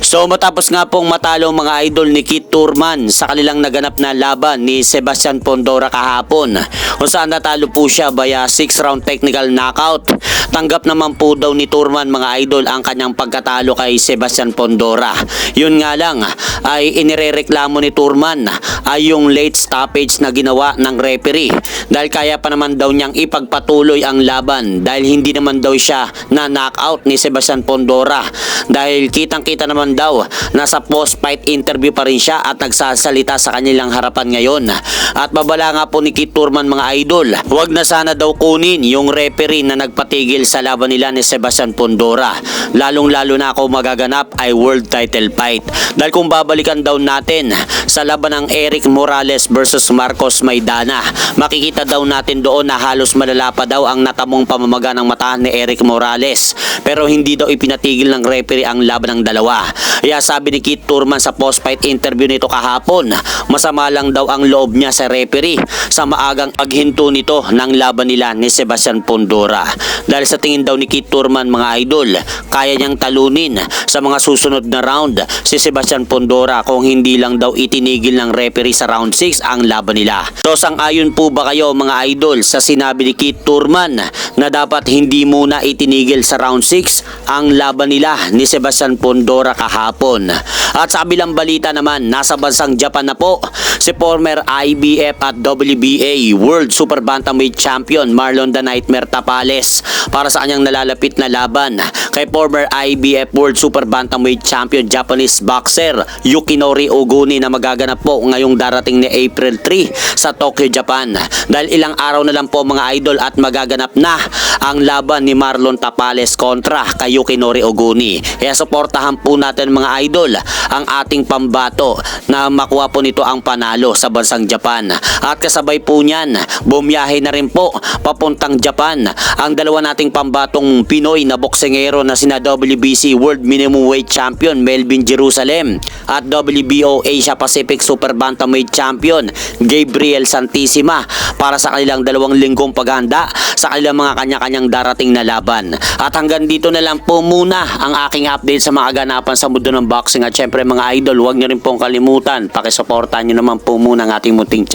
So matapos nga pong matalo mga idol ni Keith Thurman sa kanilang naganap na laban ni Sebastian Pondora kahapon, kung saan natalo po siya via 6-round technical knockout. Tanggap naman po daw ni Thurman mga idol ang kanyang pagkatalo kay Sebastian Pondora. Yun nga lang ay inirereklamo ni Thurman ay yung late stoppage na ginawa ng referee, dahil kaya pa naman daw niyang ipagpatuloy ang laban dahil hindi naman daw siya na knockout ni Sebastian Pondora, dahil kitang-kita naman daw nasa post-fight interview pa rin siya at nagsasalita sa kanilang harapan ngayon. At babala nga po ni Keith Thurman mga idol, huwag na sana daw kunin yung referee na nagpatigil sa laban nila ni Sebastian Pondora, lalong-lalo na ako magaganap ay world title fight. Dahil kung babalikan daw natin sa laban ng Eric Morales versus Marcos Maidana, makikita daw natin doon na halos malala pa daw ang natamong pamamaga ng mata ni Eric Morales, pero hindi daw ipinatigil ng referee ang laban ng dalawa. Kaya sabi ni Keith Thurman sa post-fight interview nito kahapon, masama lang daw ang loob niya sa referee sa maagang paghinto nito ng laban nila ni Sebastian Pondora. Dahil sa tingin daw ni Keith Thurman mga idol, kaya niyang talunin sa mga susunod na round si Sebastian Pondora kung hindi lang daw itinigil ng referee sa round 6 ang laban nila. So sang-ayon po ba kayo mga idol sa sinabi ni Keith Thurman na dapat hindi muna itinigil sa round 6 ang laban nila ni Sebastian Pondora kahapon? At sa kabilang balita naman, nasa bansang Japan na po si former IBF at WBA World Super Bantamweight Champion Marlon The Nightmare Tapales para sa kanyang nalalapit na laban kay former IBF World Super Bantamweight Champion Japanese boxer Yukinori Oguni na magaganap po ngayong darating ni April 3 sa Tokyo, Japan. Dahil ilang araw na lang po mga idol at magaganap na ang laban ni Marlon Tapales kontra kay Yukinori Oguni. Kaya suportahan po natin mga idol ang ating pambato na makuha po nito ang panalo sa bansang Japan. At kasabay po niyan, bumiyahe na rin po papuntang Japan ang dalawa nating pambatong Pinoy na boksingero na sina WBC World Minimum Weight Champion Melvin Jerusalem at WBO Asia Pacific Super Bantamweight Champion Gabriel Santissima para sa kanilang 2 linggong paghahanda sa kanilang mga kanya-kanyang darating na laban. At hanggang dito na lang po muna ang aking update sa mga ganapan sa mundo ng boxing. At syempre mga idol, huwag niyo rin pong kalimutan, pakisuportahan niyo naman po muna ang ating munting channel.